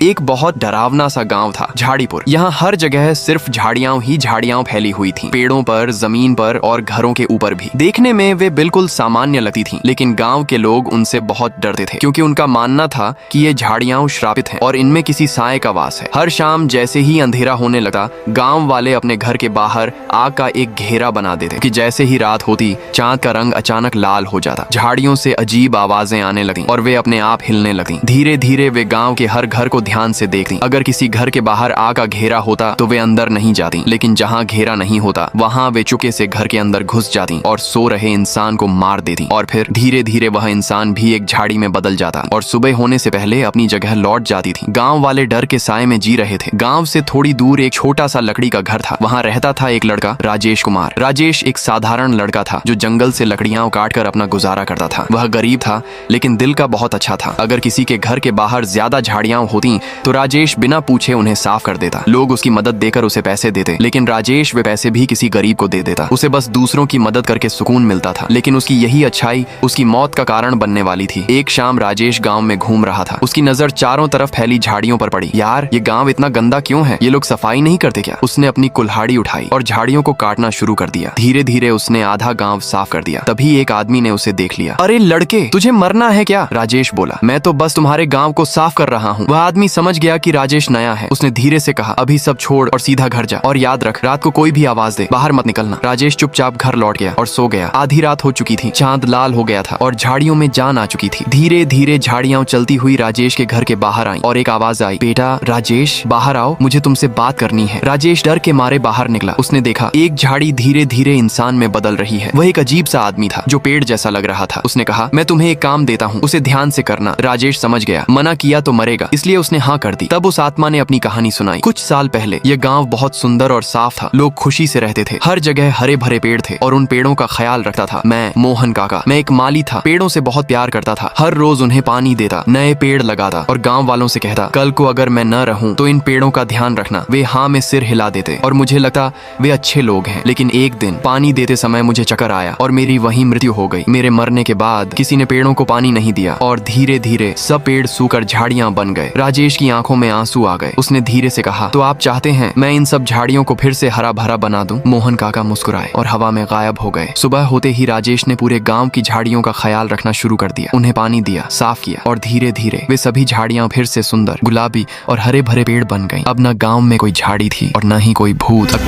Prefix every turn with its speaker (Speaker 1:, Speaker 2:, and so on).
Speaker 1: एक बहुत डरावना सा गांव था, झाड़ीपुर। यहाँ हर जगह सिर्फ झाड़ियां ही झाड़ियां फैली हुई थीं, पेड़ों पर, जमीन पर और घरों के ऊपर भी। देखने में वे बिल्कुल सामान्य लगती थीं, लेकिन गांव के लोग उनसे बहुत डरते थे, क्योंकि उनका मानना था कि ये झाड़ियां श्रापित हैं और इनमें किसी साए का वास है। हर शाम जैसे ही अंधेरा होने लगा, गांव वाले अपने घर के बाहर आग का एक घेरा बना देते कि जैसे ही रात होती, चांद का रंग अचानक लाल हो जाता। झाड़ियों से अजीब आवाजें आने लगीं और वे अपने आप हिलने लगीं। धीरे धीरे वे गांव के हर घर को ध्यान से देखती। अगर किसी घर के बाहर आग का घेरा होता तो वे अंदर नहीं जाती, लेकिन जहां घेरा नहीं होता वहां वे चुपके से घर के अंदर घुस जाती और सो रहे इंसान को मार देती। और फिर धीरे धीरे वह इंसान भी एक झाड़ी में बदल जाता और सुबह होने से पहले अपनी जगह लौट जाती थी। गांव वाले डर के साए में जी रहे थे। गांव से थोड़ी दूर एक छोटा सा लकड़ी का घर था। वहां रहता था एक लड़का, राजेश कुमार। राजेश एक साधारण लड़का था जो जंगल से लकड़ियां काटकर अपना गुजारा करता था। वह गरीब था, लेकिन दिल का बहुत अच्छा था। अगर किसी के घर के बाहर ज्यादा झाड़ियां होती तो राजेश बिना पूछे उन्हें साफ कर देता। लोग उसकी मदद देकर उसे पैसे देते, लेकिन राजेश वे पैसे भी किसी गरीब को दे देता। उसे बस दूसरों की मदद करके सुकून मिलता था, लेकिन उसकी यही अच्छाई उसकी मौत का कारण बनने वाली थी। एक शाम राजेश गांव में घूम रहा था। उसकी नजर चारों तरफ फैली झाड़ियों पर पड़ी। यार, ये गांव इतना गंदा क्यों है? ये लोग सफाई नहीं करते क्या? उसने अपनी कुल्हाड़ी उठाई और झाड़ियों को काटना शुरू कर दिया। धीरे धीरे उसने आधा गांव साफ कर दिया। तभी एक आदमी ने उसे देख लिया। अरे लड़के, तुझे मरना है क्या? राजेश बोला। मैं तो बस तुम्हारे गांव को साफ कर रहा हूँ। वह आदमी समझ गया कि राजेश नया है। उसने धीरे से कहा, अभी सब छोड़ और सीधा घर जा, और याद रख, रात को कोई भी आवाज दे बाहर मत निकलना। राजेश चुपचाप घर लौट गया और सो गया। आधी रात हो चुकी थी, चांद लाल हो गया था और झाड़ियों में जान आ चुकी थी। धीरे धीरे झाड़ियां चलती हुई राजेश के घर के बाहर आई और एक आवाज आई, बेटा राजेश, बाहर आओ, मुझे तुमसे बात करनी है। राजेश डर के मारे बाहर निकला। उसने देखा एक झाड़ी धीरे धीरे इंसान में बदल रही है। वह एक अजीब सा आदमी था जो पेड़ जैसा लग रहा था। उसने कहा, मैं तुम्हें एक काम देता हूँ, उसे ध्यान से करना। राजेश समझ गया, मना किया तो मरेगा, इसलिए उसने हाँ कर दी। तब उस आत्मा ने अपनी कहानी सुनाई। कुछ साल पहले यह गांव बहुत सुंदर और साफ था। लोग खुशी से रहते थे। हर जगह हरे भरे पेड़ थे और उन पेड़ों का ख्याल रखता था मैं, मोहन काका। मैं एक माली था, पेड़ों से बहुत प्यार करता था। हर रोज उन्हें पानी देता, नए पेड़ लगाता और गांव वालों से कहता, कल को अगर मैं न रहूं तो इन पेड़ों का ध्यान रखना। वे हाँ में सिर हिला देते और मुझे लगता वे अच्छे लोग हैं। लेकिन एक दिन पानी देते समय मुझे चक्कर आया और मेरी वहीं मृत्यु हो गई। मेरे मरने के बाद किसी ने पेड़ों को पानी नहीं दिया और धीरे धीरे सब पेड़ सूखकर झाड़ियां बन गए। राजेश की आंखों में आंसू आ गए। उसने धीरे से कहा, तो आप चाहते हैं मैं इन सब झाड़ियों को फिर से हरा भरा बना दूं? मोहन काका मुस्कुराए और हवा में गायब हो गए। सुबह होते ही राजेश ने पूरे गांव की झाड़ियों का ख्याल रखना शुरू कर दिया। उन्हें पानी दिया, साफ किया और धीरे धीरे वे सभी झाड़ियां फिर से सुंदर, गुलाबी और हरे भरे पेड़ बन गईं। अब न गांव में कोई झाड़ी थी और न ही कोई भूत।